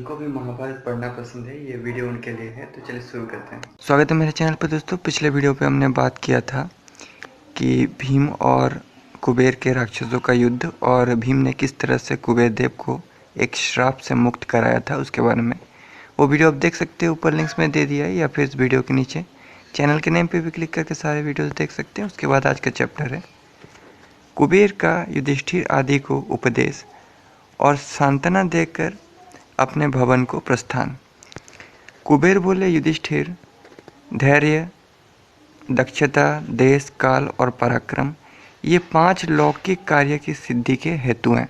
जिनको भी महाभारत पढ़ना पसंद है ये वीडियो उनके लिए है। तो चलिए शुरू करते हैं। स्वागत है मेरे चैनल पर दोस्तों। पिछले वीडियो पे हमने बात किया था कि भीम और कुबेर के राक्षसों का युद्ध और भीम ने किस तरह से कुबेर देव को एक श्राप से मुक्त कराया था उसके बारे में। वो वीडियो आप देख सकते हैं, ऊपर लिंक्स में दे दिया है या फिर इस वीडियो के नीचे चैनल के नेम पे भी क्लिक करके सारे वीडियोस देख सकते हैं। उसके बाद आज का चैप्टर है कुबेर का युधिष्ठिर आदि को उपदेश और सांत्वना देकर अपने भवन को प्रस्थान। कुबेर बोले, युधिष्ठिर, धैर्य, दक्षता, देश, काल और पराक्रम ये 5 लौकिक कार्य की सिद्धि के हेतु हैं।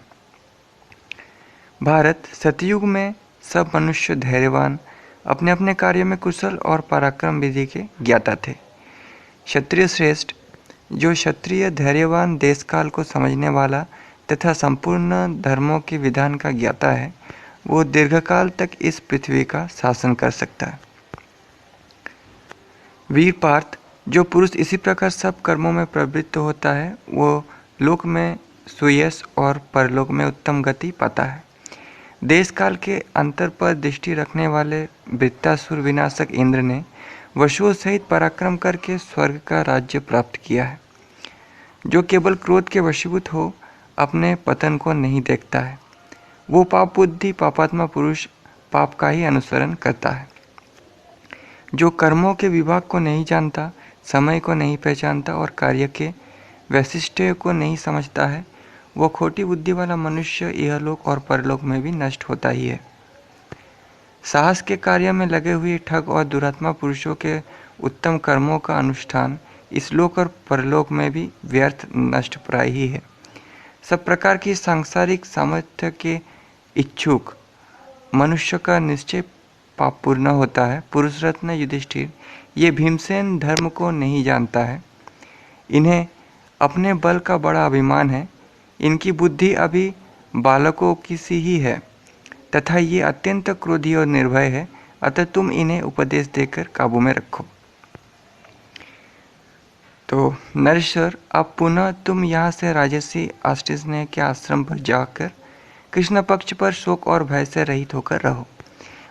भारत सतयुग में सब मनुष्य धैर्यवान, अपने अपने कार्य में कुशल और पराक्रम विधि के ज्ञाता थे। क्षत्रिय श्रेष्ठ, जो क्षत्रिय धैर्यवान, देश काल को समझने वाला तथा संपूर्ण धर्मों के विधान का ज्ञाता है, वो दीर्घकाल तक इस पृथ्वी का शासन कर सकता है। वीर पार्थ, जो पुरुष इसी प्रकार सब कर्मों में प्रवृत्त होता है, वो लोक में सुयश और परलोक में उत्तम गति पाता है। देश काल के अंतर पर दृष्टि रखने वाले वृत्तासुर विनाशक इंद्र ने वसुओं सहित पराक्रम करके स्वर्ग का राज्य प्राप्त किया है। जो केवल क्रोध के वशीभूत हो अपने पतन को नहीं देखता है, वो पाप बुद्धि पापात्मा पुरुष पाप का ही अनुसरण करता है। जो कर्मों के विभाग को नहीं जानता, समय को नहीं पहचानता और कार्य के वैशिष्ट्य को नहीं समझता है, वो खोटी बुद्धि वाला मनुष्य इहलोक और परलोक में भी नष्ट होता ही है। साहस के कार्य में लगे हुए ठग और दुरात्मा पुरुषों के उत्तम कर्मों का अनुष्ठान इस लोक और परलोक में भी व्यर्थ नष्ट प्राय ही है। सब प्रकार की सांसारिक सामर्थ्य के इच्छुक मनुष्य का निश्चय पापपूर्ण होता है। पुरुष रत्न युधिष्ठिर, ये भीमसेन धर्म को नहीं जानता है। इन्हें अपने बल का बड़ा अभिमान है। इनकी बुद्धि अभी बालकों की सी ही है तथा ये अत्यंत क्रोधी और निर्भय है। अतः तुम इन्हें उपदेश देकर काबू में रखो। तो नरेश्वर, अब पुनः तुम यहाँ से राजर्षि आष्टेय के आश्रम पर जाकर कृष्ण पक्ष पर शोक और भय से रहित होकर रहो।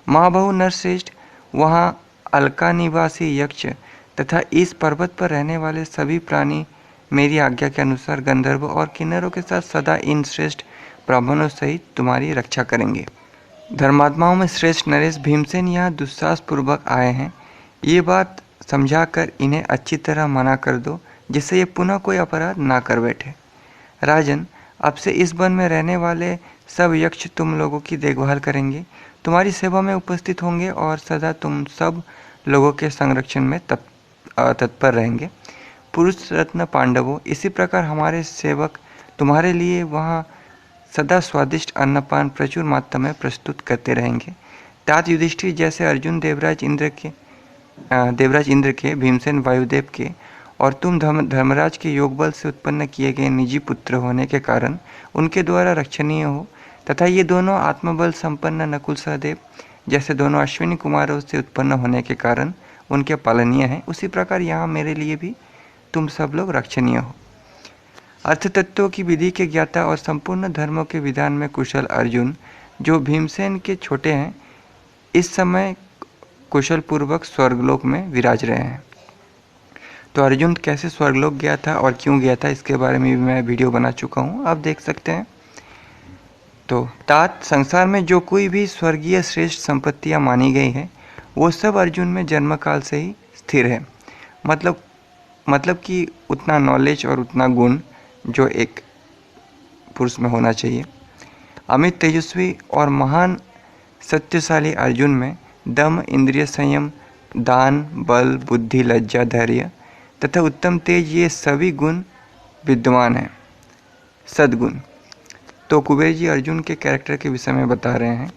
महाबहु नरश्रेष्ठ, वहाँ अलका निवासी यक्ष तथा इस पर्वत पर रहने वाले सभी प्राणी मेरी आज्ञा के अनुसार गंधर्व और किन्नरों के साथ सदा इन श्रेष्ठ ब्राह्मणों सहित तुम्हारी रक्षा करेंगे। धर्मात्माओं में श्रेष्ठ नरेश भीमसेन यहाँ दुस्साहसपूर्वक आए हैं। ये बात समझाकर इन्हें अच्छी तरह मना कर दो, जिससे ये पुनः कोई अपराध ना कर बैठे। राजन, अब से इस वन में रहने वाले सब यक्ष तुम लोगों की देखभाल करेंगे, तुम्हारी सेवा में उपस्थित होंगे और सदा तुम सब लोगों के संरक्षण में तत्पर रहेंगे। पुरुष रत्न पांडवों, इसी प्रकार हमारे सेवक तुम्हारे लिए वहाँ सदा स्वादिष्ट अन्नपान प्रचुर मात्रा में प्रस्तुत करते रहेंगे। तात युधिष्ठिर जैसे अर्जुन देवराज इंद्र के, भीमसेन वायुदेव के और तुम धर्मराज के योग बल से उत्पन्न किए गए निजी पुत्र होने के कारण उनके द्वारा रक्षणीय हो, तथा ये दोनों आत्मबल संपन्न नकुल सहदेव जैसे दोनों अश्विनी कुमारों से उत्पन्न होने के कारण उनके पालनीय हैं, उसी प्रकार यहाँ मेरे लिए भी तुम सब लोग रक्षणीय हो। अर्थ तत्वों की विधि के ज्ञाता और संपूर्ण धर्मों के विधान में कुशल अर्जुन, जो भीमसेन के छोटे हैं, इस समय कुशल पूर्वक स्वर्गलोक में विराज रहे हैं। तो अर्जुन कैसे स्वर्गलोक गया था और क्यों गया था, इसके बारे में भी मैं वीडियो बना चुका हूँ, आप देख सकते हैं। तो तात, संसार में जो कोई भी स्वर्गीय श्रेष्ठ संपत्तियाँ मानी गई हैं, वो सब अर्जुन में जन्मकाल से ही स्थिर है। मतलब कि उतना नॉलेज और उतना गुण जो एक पुरुष में होना चाहिए। अमित तेजस्वी और महान सत्यशाली अर्जुन में दम, इंद्रिय संयम, दान, बल, बुद्धि, लज्जा, धैर्य तथा उत्तम तेज, ये सभी गुण विद्यमान हैं, सद्गुण। तो कुबेर जी अर्जुन के कैरेक्टर के विषय में बता रहे हैं।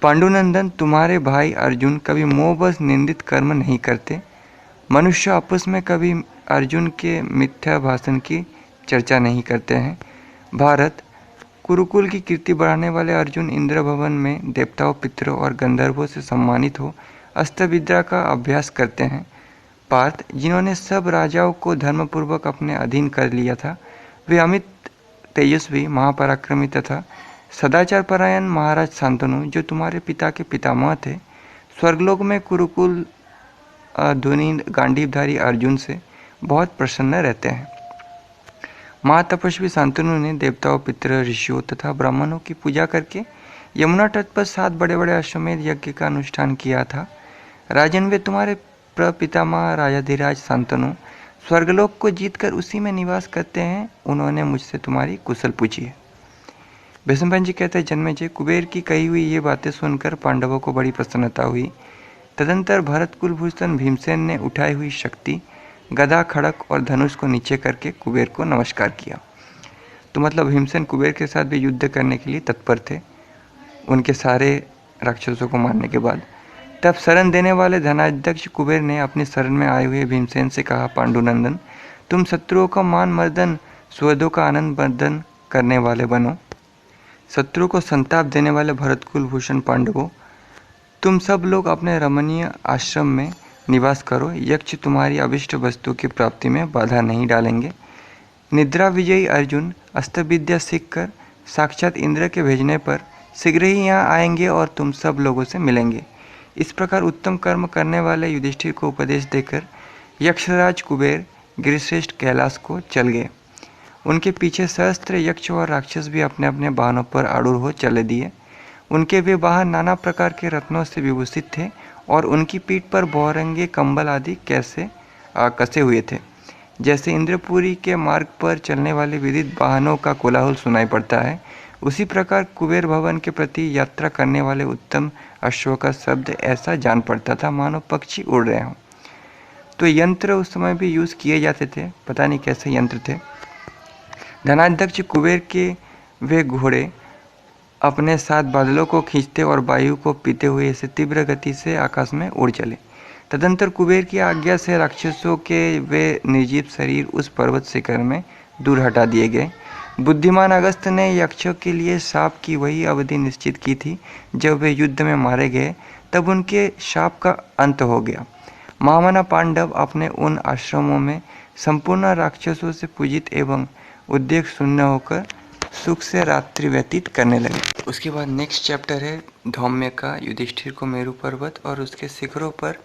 पांडुनंदन, तुम्हारे भाई अर्जुन कभी मोहवश निंदित कर्म नहीं करते। मनुष्य आपस में कभी अर्जुन के मिथ्या भाषण की चर्चा नहीं करते हैं। भारत, कुरुकुल की कीर्ति बढ़ाने वाले अर्जुन इंद्र भवन में देवताओं, पितरों और गंधर्वों से सम्मानित हो अस्त्र विद्या का अभ्यास करते हैं। पार्थ, जिन्होंने सब राजाओं को धर्मपूर्वक अपने अधीन कर लिया था, वे अमित तेजस्वी, महापराक्रमी तथा सदाचार परायण महाराज शांतनु, जो तुम्हारे पिता के पितामह थे, स्वर्गलोक में कुरुकुल धुनी गांडीवधारी अर्जुन से बहुत प्रसन्न रहते हैं। महातपस्वी शांतनु ने देवताओं, पितरों, ऋषियों तथा ब्राह्मणों की पूजा करके यमुना तट पर 7 बड़े बड़े अश्वमेध यज्ञ का अनुष्ठान किया था। राजन, वे तुम्हारे प्रपितामह राजाधिराज शांतनु स्वर्गलोक को जीतकर उसी में निवास करते हैं। उन्होंने मुझसे तुम्हारी कुशल पूछी है। भीष्म जी कहते हैं, जन्मेजय, कुबेर की कही हुई ये बातें सुनकर पांडवों को बड़ी प्रसन्नता हुई। तदंतर भरत कुलभूषण भीमसेन ने उठाई हुई शक्ति, गदा, खड़ग और धनुष को नीचे करके कुबेर को नमस्कार किया। तो मतलब भीमसेन कुबेर के साथ भी युद्ध करने के लिए तत्पर थे, उनके सारे राक्षसों को मारने के बाद। तब शरण देने वाले धनाध्यक्ष कुबेर ने अपनी शरण में आए हुए भीमसेन से कहा, पांडुनंदन, तुम शत्रुओं का मान मर्दन, सुहृदों का आनंद मर्दन करने वाले बनो। शत्रु को संताप देने वाले भरत कुलभूषण पांडवों, तुम सब लोग अपने रमणीय आश्रम में निवास करो। यक्ष तुम्हारी अभिष्ट वस्तु की प्राप्ति में बाधा नहीं डालेंगे। निद्रा विजयी अर्जुन अस्त्र विद्या सीखकर साक्षात इंद्र के भेजने पर शीघ्र ही यहाँ आएंगे और तुम सब लोगों से मिलेंगे। इस प्रकार उत्तम कर्म करने वाले युधिष्ठिर को उपदेश देकर यक्षराज कुबेर गिरिश्रेष्ठ कैलाश को चल गए। उनके पीछे सहस्त्र यक्ष और राक्षस भी अपने अपने वाहनों पर आरूढ़ हो चले दिए। उनके वे वाहन नाना प्रकार के रत्नों से विभूषित थे और उनकी पीठ पर बहुरंगे कंबल आदि कसे हुए थे। जैसे इंद्रपुरी के मार्ग पर चलने वाले विविध वाहनों का कोलाहल सुनाई पड़ता है, उसी प्रकार कुबेर भवन के प्रति यात्रा करने वाले उत्तम अश्वों का शब्द ऐसा जान पड़ता था मानो पक्षी उड़ रहे हों। तो यंत्र उस समय भी यूज़ किए जाते थे, पता नहीं कैसे यंत्र थे। धनाध्यक्ष कुबेर के वे घोड़े अपने साथ बादलों को खींचते और वायु को पीते हुए ऐसे तीव्र गति से आकाश में उड़ चले। तदंतर कुबेर की आज्ञा से राक्षसों के वे निर्जीव शरीर उस पर्वत शिखर में दूर हटा दिए गए। बुद्धिमान अगस्त्य ने यक्षों के लिए शाप की वही अवधि निश्चित की थी जब वे युद्ध में मारे गए, तब उनके शाप का अंत हो गया। महामना पांडव अपने उन आश्रमों में संपूर्ण राक्षसों से पूजित एवं उद्वेग शून्य होकर सुख से रात्रि व्यतीत करने लगे। उसके बाद नेक्स्ट चैप्टर है धौम्य का युधिष्ठिर को मेरु पर्वत और उसके शिखरों पर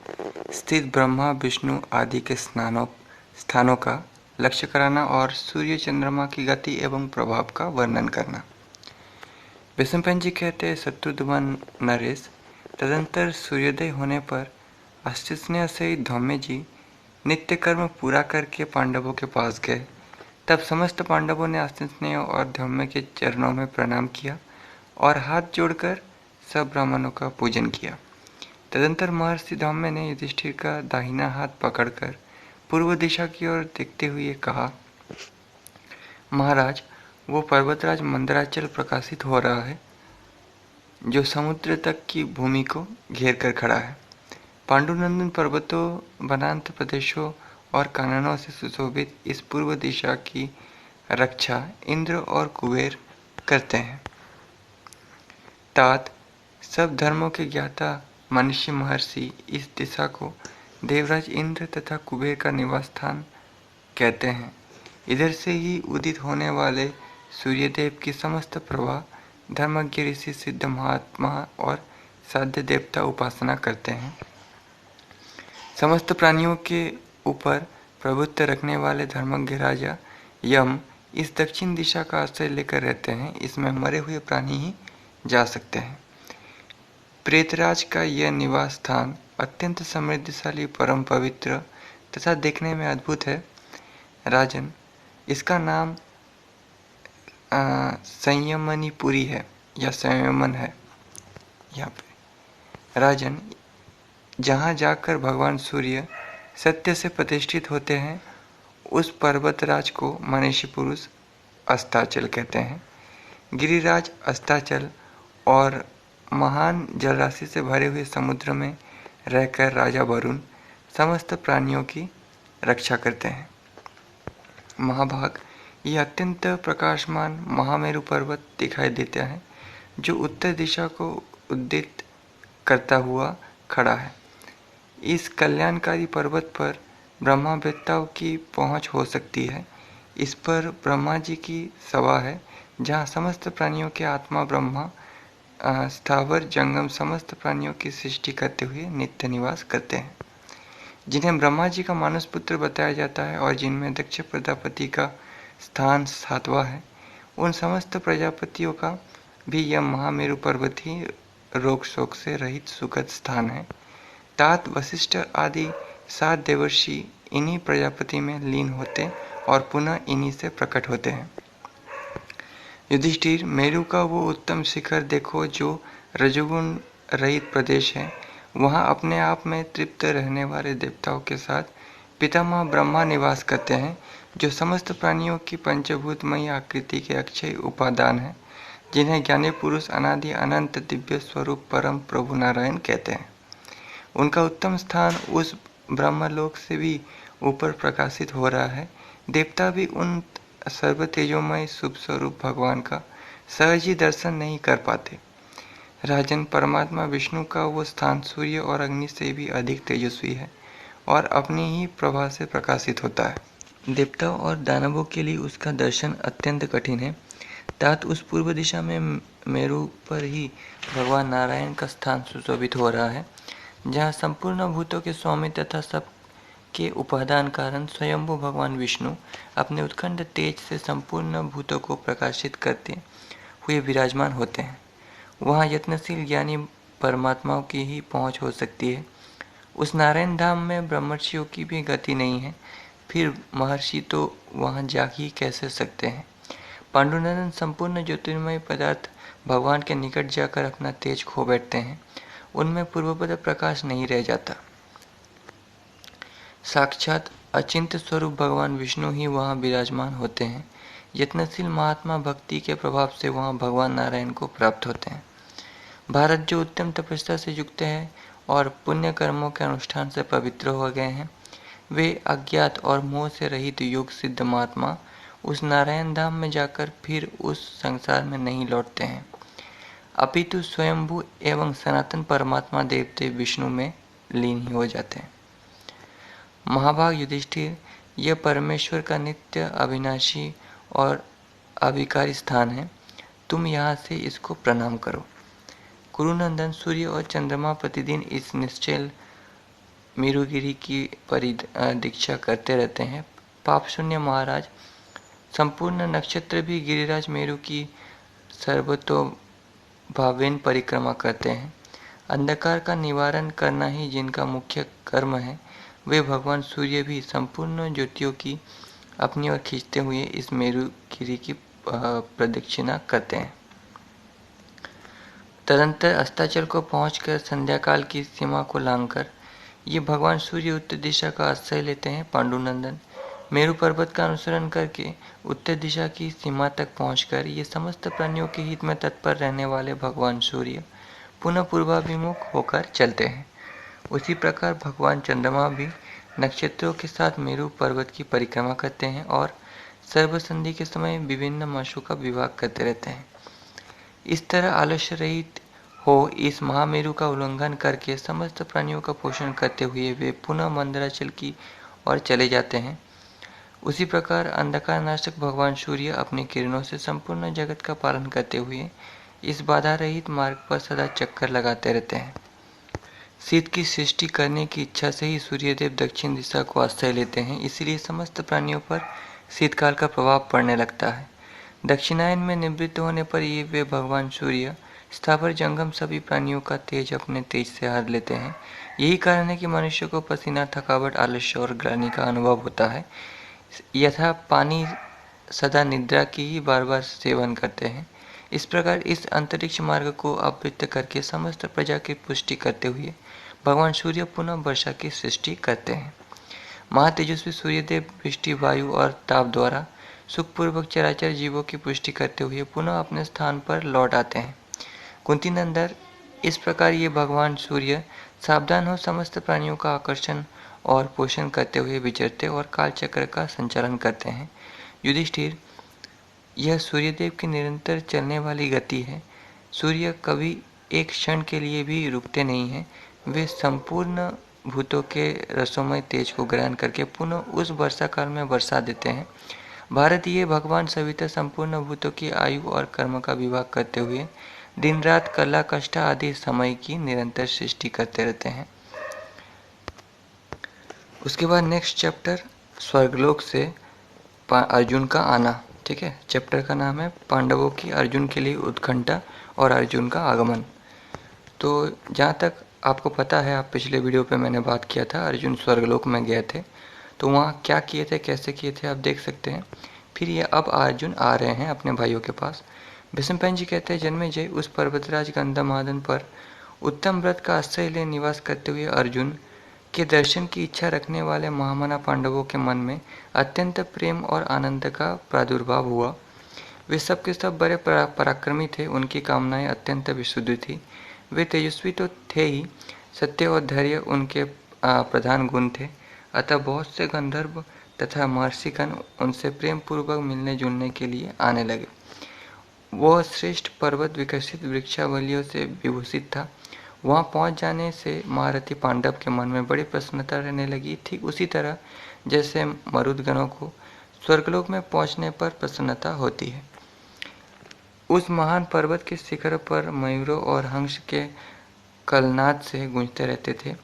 स्थित ब्रह्मा, विष्णु आदि के स्थानों का लक्ष्य कराना और सूर्य चंद्रमा की गति एवं प्रभाव का वर्णन करना। भीष्म जी कहते हैं, शत्रुघ्न नरेश, तदंतर सूर्योदय होने पर अस्तिस्नेह सहित धौम्य जी नित्य कर्म पूरा करके पांडवों के पास गए। तब समस्त पांडवों ने अस्तिस्नेह और धौम्य के चरणों में प्रणाम किया और हाथ जोड़कर सब ब्राह्मणों का पूजन किया। तदंतर महर्षि धौम्य ने युधिष्ठिर का दाहिना हाथ पकड़कर पूर्व दिशा की ओर देखते हुए कहा, महाराज, वो पर्वतराज मंदराचल प्रकाशित हो रहा है जो समुद्र तक की भूमि को घेर कर खड़ा है। पांडुनंदन पर्वतों, वनांत प्रदेशों और काननों से सुशोभित इस पूर्व दिशा की रक्षा इंद्र और कुबेर करते हैं। तात, सब धर्मों के ज्ञाता मनीषी महर्षि इस दिशा को देवराज इंद्र तथा कुबेर का निवास स्थान कहते हैं। इधर से ही उदित होने वाले सूर्यदेव की समस्त प्रभा धर्मज्ञ ऋषि, सिद्ध महात्मा और साध्य देवता उपासना करते हैं। समस्त प्राणियों के ऊपर प्रभुत्व रखने वाले धर्मज्ञ राजा यम इस दक्षिण दिशा का आश्रय लेकर रहते हैं। इसमें मरे हुए प्राणी ही जा सकते हैं। प्रेतराज का यह निवास स्थान अत्यंत समृद्धिशाली, परम पवित्र तथा देखने में अद्भुत है। राजन, इसका नाम संयमनीपुरी है या संयमन है। यहाँ पे राजन, जहाँ जाकर भगवान सूर्य सत्य से प्रतिष्ठित होते हैं, उस पर्वतराज को मनीषी पुरुष अस्ताचल कहते हैं। गिरिराज अस्ताचल और महान जलराशि से भरे हुए समुद्र में रहकर राजा वरुण समस्त प्राणियों की रक्षा करते हैं। महाभाग, ये अत्यंत प्रकाशमान महामेरु पर्वत दिखाई देता है जो उत्तर दिशा को उद्दित करता हुआ खड़ा है। इस कल्याणकारी पर्वत पर ब्रह्मावेत्ताओं की पहुंच हो सकती है। इस पर ब्रह्मा जी की सभा है जहाँ समस्त प्राणियों के आत्मा ब्रह्मा स्थावर जंगम समस्त प्राणियों की सृष्टि करते हुए नित्य निवास करते हैं, जिन्हें ब्रह्मा जी का मानस पुत्र बताया जाता है और जिनमें दक्ष प्रजापति का स्थान 7वां है। उन समस्त प्रजापतियों का भी यह महामेरु पर्वत ही रोग शोक से रहित सुखद स्थान है। तात वशिष्ठ आदि 7 देवर्षि इन्हीं प्रजापति में लीन होते और पुनः इन्हीं से प्रकट होते हैं। युधिष्ठिर, मेरु का वो उत्तम शिखर देखो जो रजोगुण रहित प्रदेश है। वहाँ अपने आप में तृप्त रहने वाले देवताओं के साथ पितामह ब्रह्मा निवास करते हैं, जो समस्त प्राणियों की पंचभूतमयी आकृति के अक्षय उपादान है, जिन्हें ज्ञानी पुरुष अनादि अनंत दिव्य स्वरूप परम प्रभु नारायण कहते हैं। उनका उत्तम स्थान उस ब्रह्मलोक से भी ऊपर प्रकाशित हो रहा है। देवता भी उन सर्व तेजोमय शुभ स्वरूप भगवान का सहज ही दर्शन नहीं कर पाते। राजन, परमात्मा विष्णु का वो स्थान सूर्य और अग्नि से भी अधिक तेजस्वी है और अपनी ही प्रभा से प्रकाशित होता है। देवताओं और दानवों के लिए उसका दर्शन अत्यंत कठिन है। तात उस पूर्व दिशा में मेरु पर ही भगवान नारायण का स्थान सुशोभित हो रहा है, जहाँ संपूर्ण भूतों के स्वामी तथा सब के उपादान कारण स्वयंभू भगवान विष्णु अपने उत्खंड तेज से संपूर्ण भूतों को प्रकाशित करते हुए विराजमान होते हैं। वहाँ यत्नशील ज्ञानी परमात्माओं की ही पहुँच हो सकती है। उस नारायण धाम में ब्रह्मर्षियों की भी गति नहीं है, फिर महर्षि तो वहाँ जा ही कैसे सकते हैं। पांडुनंदन संपूर्ण ज्योतिर्मय पदार्थ भगवान के निकट जाकर अपना तेज खो बैठते हैं। उनमें पूर्वपद प्रकाश नहीं रह जाता। साक्षात अचिंत्य स्वरूप भगवान विष्णु ही वहाँ विराजमान होते हैं। यत्नशील महात्मा भक्ति के प्रभाव से वहाँ भगवान नारायण को प्राप्त होते हैं। भारत जो उत्तम तपस्या से युक्त है और पुण्य कर्मों के अनुष्ठान से पवित्र हो गए हैं, वे अज्ञात और मोह से रहित योग सिद्ध महात्मा उस नारायण धाम में जाकर फिर उस संसार में नहीं लौटते हैं, अपितु स्वयंभू एवं सनातन परमात्मा देवदेव विष्णु में लीन ही हो जाते हैं। महाभाग युधिष्ठिर, यह परमेश्वर का नित्य अविनाशी और अविकारी स्थान है। तुम यहाँ से इसको प्रणाम करो। कुरुनंदन, सूर्य और चंद्रमा प्रतिदिन इस निश्चल मेरुगिरी की परिदीक्षा करते रहते हैं। पाप शून्य महाराज, संपूर्ण नक्षत्र भी गिरिराज मेरु की सर्वतोभावेन परिक्रमा करते हैं। अंधकार का निवारण करना ही जिनका मुख्य कर्म है, वे भगवान सूर्य भी संपूर्ण ज्योतियों की अपनी ओर खींचते हुए इस मेरुगिरी की प्रदक्षिणा करते हैं। तदंतर अस्ताचल को पहुंचकर संध्याकाल की सीमा को लांघकर ये भगवान सूर्य उत्तर दिशा का आश्रय लेते हैं। पांडुनंदन, मेरु पर्वत का अनुसरण करके उत्तर दिशा की सीमा तक पहुंचकर ये समस्त प्राणियों के हित में तत्पर रहने वाले भगवान सूर्य पुनः पूर्वाभिमुख होकर चलते हैं। उसी प्रकार भगवान चंद्रमा भी नक्षत्रों के साथ मेरु पर्वत की परिक्रमा करते हैं और सर्वसंधि के समय विभिन्न मासों का विभाग करते रहते हैं। इस तरह आलस्य रहित हो इस महामेरु का उल्लंघन करके समस्त प्राणियों का पोषण करते हुए वे पुनः मंदराचल की ओर चले जाते हैं। उसी प्रकार अंधकार नाशक भगवान सूर्य अपनी किरणों से संपूर्ण जगत का पालन करते हुए इस बाधा रहित मार्ग पर सदा चक्कर लगाते रहते हैं। शीत की सृष्टि करने की इच्छा से ही सूर्यदेव दक्षिण दिशा को आश्रय लेते हैं, इसलिए समस्त प्राणियों पर शीतकाल का प्रभाव पड़ने लगता है। दक्षिणायन में निवृत्त होने पर ये वे भगवान सूर्य स्थावर जंगम सभी प्राणियों का तेज अपने तेज से हर लेते हैं। यही कारण है कि मनुष्य को पसीना, थकावट, आलस्य और ग्लानि का अनुभव होता है। यथा पानी सदा निद्रा की ही बार बार सेवन करते हैं, इस प्रकार इस अंतरिक्ष मार्ग को आवृत्त करके समस्त प्रजा की पुष्टि करते हुए भगवान सूर्य पुनः वर्षा की सृष्टि करते हैं। महातेजस्वी सूर्यदेव वृष्टि, वायु और ताप द्वारा सुखपूर्वक चराचर जीवों की पुष्टि करते हुए पुनः अपने स्थान पर लौट आते हैं। कुंती नंदन, इस प्रकार ये भगवान सूर्य सावधान हो समस्त प्राणियों का आकर्षण और पोषण करते हुए विचरते और कालचक्र का संचालन करते हैं। युधिष्ठिर, यह सूर्यदेव की निरंतर चलने वाली गति है। सूर्य कभी एक क्षण के लिए भी रुकते नहीं हैं। वे संपूर्ण भूतों के रसोमय तेज को ग्रहण करके पुनः उस वर्षा काल में वर्षा देते हैं भारतीय भगवान सविता संपूर्ण भूतों की आयु और कर्म का विभाग करते हुए दिन रात कला कष्ट आदि समय की निरंतर सृष्टि करते रहते हैं। उसके बाद नेक्स्ट चैप्टर स्वर्गलोक से अर्जुन का आना। ठीक है, चैप्टर का नाम है पांडवों की अर्जुन के लिए उत्कंठा और अर्जुन का आगमन। तो जहाँ तक आपको पता है, आप पिछले वीडियो पे मैंने बात किया था, अर्जुन स्वर्गलोक में गए थे, तो वहाँ क्या किए थे, कैसे किए थे, आप देख सकते हैं। फिर ये अब अर्जुन आ रहे हैं अपने भाइयों के पास। भीष्मपेन जी कहते हैं, जन्मेजय उस पर्वतराज गंधमादन पर उत्तम व्रत का आश्रय ले निवास करते हुए अर्जुन के दर्शन की इच्छा रखने वाले महामना पांडवों के मन में अत्यंत प्रेम और आनंद का प्रादुर्भाव हुआ। वे सब के सब बड़े पराक्रमी थे, उनकी कामनाएं अत्यंत विशुद्ध थी। वे तेजस्वी तो थे ही, सत्य और धैर्य उनके प्रधान गुण थे। अतः बहुत से गंधर्व तथा महर्षिगण उनसे प्रेम पूर्वक मिलने जुलने के लिए आने लगे। वह श्रेष्ठ पर्वत विकसित वृक्षावलियों से विभूषित था। वहां पहुंच जाने से महारथी पांडव के मन में बड़ी प्रसन्नता रहने लगी, ठीक उसी तरह जैसे मरुदगणों को स्वर्गलोक में पहुंचने पर प्रसन्नता होती है। उस महान पर्वत के शिखर पर मयूरों और हंस के कलनाद से गूंजते रहते थे।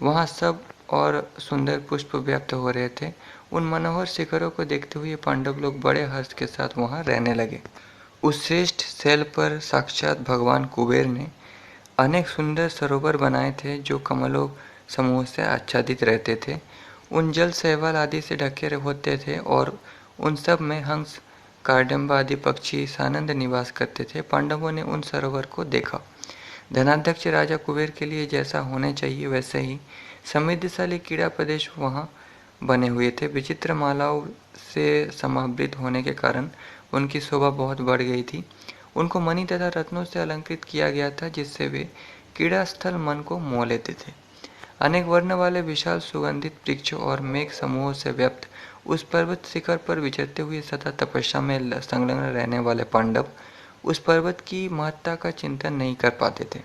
वहां सब और सुंदर पुष्प व्याप्त हो रहे थे। उन मनोहर शिखरों को देखते हुए पांडव लोग बड़े हर्ष के साथ वहां रहने लगे। उस श्रेष्ठ शैल पर साक्षात भगवान कुबेर ने अनेक सुंदर सरोवर बनाए थे, जो कमलों समूह से आच्छादित रहते थे। उन जल शैवाल आदि से ढके होते थे और उन सब में हंस कार्डम्ब आदि पक्षी सानंद निवास करते थे। पांडवों ने उन सरोवर को देखा। धनाध्यक्ष राजा कुबेर के लिए जैसा होने चाहिए वैसे ही समृद्धशाली क्रीड़ा प्रदेश वहाँ बने हुए थे। विचित्र मालाओं से समावृत होने के कारण उनकी शोभा बहुत बढ़ गई थी। उनको मणि तथा रत्नों से अलंकृत किया गया था, जिससे वे क्रीड़ा स्थल मन को मोह लेते थे। अनेक वर्ण वाले विशाल सुगंधित वृक्षों और मेघ समूहों से व्याप्त उस पर्वत शिखर पर विचरते हुए सदा तपस्या में संलग्न रहने वाले पांडव उस पर्वत की महत्ता का चिंतन नहीं कर पाते थे।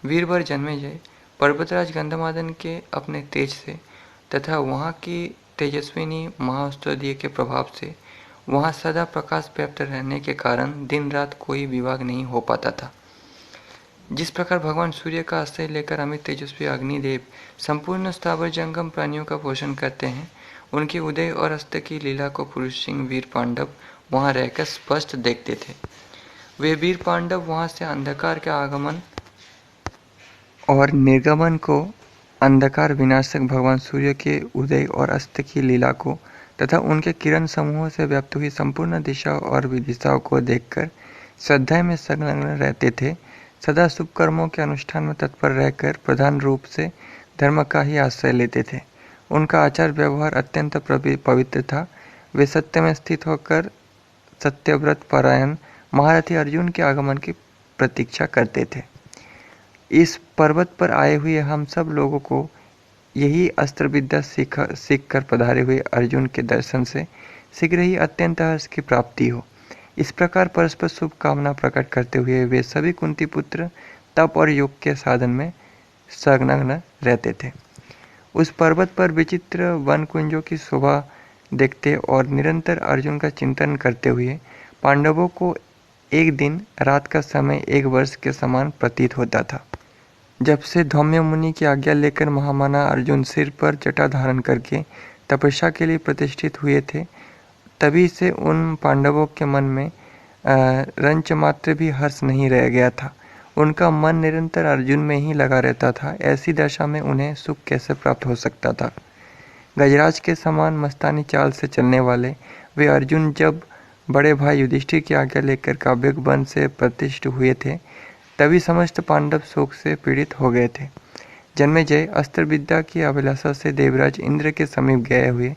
वीरवर जन्मेजय पर्वतराज गंधमादन के अपने तेज से तथा वहाँ की तेजस्विनी महास्तुति के प्रभाव से वहाँ सदा प्रकाश व्याप्त रहने के कारण दिन रात कोई विभाग नहीं हो पाता था। जिस प्रकार भगवान सूर्य का आश्रय लेकर अमित तेजस्वी अग्निदेव संपूर्ण स्थावर जंगम प्राणियों का पोषण करते हैं, उनके उदय और अस्त की लीला को पुरुष सिंह वीर पांडव वहाँ रहकर स्पष्ट देखते थे। वे वीर पांडव वहाँ से अंधकार के आगमन और निर्गमन को, अंधकार विनाशक भगवान सूर्य के उदय और अस्त की लीला को तथा उनके किरण समूहों से व्याप्त हुई संपूर्ण दिशाओं और विदिशाओं को देखकर श्रद्धा में संलग्न रहते थे। सदा शुभ कर्मों के अनुष्ठान में तत्पर रहकर प्रधान रूप से धर्म का ही आश्रय लेते थे। उनका आचार व्यवहार अत्यंत पवित्र था। वे सत्य में स्थित होकर सत्यव्रत परायण महारथी अर्जुन के आगमन की प्रतीक्षा करते थे। इस पर्वत पर आए हुए हम सब लोगों को यही अस्त्र विद्या सीख कर पधारे हुए अर्जुन के दर्शन से शीघ्र ही अत्यंत हर्ष की प्राप्ति हो, इस प्रकार परस्पर शुभकामना प्रकट करते हुए वे सभी कुंती पुत्र तप और योग के साधन में संलग्न रहते थे। उस पर्वत पर विचित्र वन कुंजों की शोभा देखते और निरंतर अर्जुन का चिंतन करते हुए पांडवों को एक दिन रात का समय एक वर्ष के समान प्रतीत होता था। जब से धौम्य मुनि की आज्ञा लेकर महामना अर्जुन सिर पर जटा धारण करके तपस्या के लिए प्रतिष्ठित हुए थे, तभी से उन पांडवों के मन में रंच मात्र भी हर्ष नहीं रह गया था। उनका मन निरंतर अर्जुन में ही लगा रहता था। ऐसी दशा में उन्हें सुख कैसे प्राप्त हो सकता था। गजराज के समान मस्तानी चाल से चलने वाले वे अर्जुन जब बड़े भाई युधिष्ठिर की आज्ञा लेकर काव्य वन से प्रतिष्ठित हुए थे, तभी समस्त पांडव शोक से पीड़ित हो गए थे। जन्मेजय अस्त्र विद्या की अभिलाषा से देवराज इंद्र के समीप गए हुए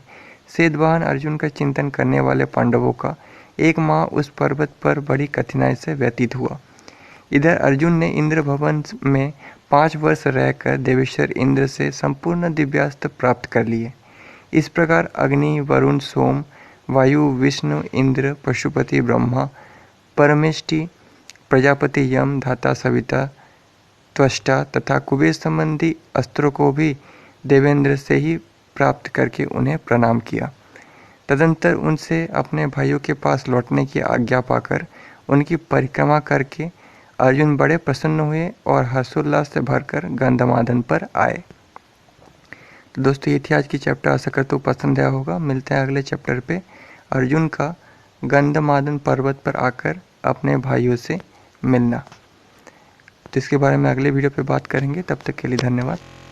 सेतवाहन अर्जुन का चिंतन करने वाले पांडवों का एक माह उस पर्वत पर बड़ी कठिनाई से व्यतीत हुआ। इधर अर्जुन ने इंद्र भवन में 5 वर्ष रहकर देवेश्वर इंद्र से संपूर्ण दिव्यास्त्र प्राप्त कर लिए। इस प्रकार अग्नि, वरुण, सोम, वायु, विष्णु, इंद्र, पशुपति, ब्रह्मा, परमेष्टि, प्रजापति, यम, धाता, सविता, त्वष्टा तथा कुबेर संबंधी अस्त्रों को भी देवेंद्र से ही प्राप्त करके उन्हें प्रणाम किया। तदंतर उनसे अपने भाइयों के पास लौटने की आज्ञा पाकर उनकी परिक्रमा करके अर्जुन बड़े प्रसन्न हुए और हर्षोल्लास से भरकर गंधमादन पर आए। तो दोस्तों ये थी आज की चैप्टर। आशा करता हूँ पसंद आया होगा। मिलते हैं अगले चैप्टर पे अर्जुन का गंधमादन पर्वत पर आकर अपने भाइयों से मिलना। तो इसके बारे में अगले वीडियो पे बात करेंगे। तब तक के लिए धन्यवाद।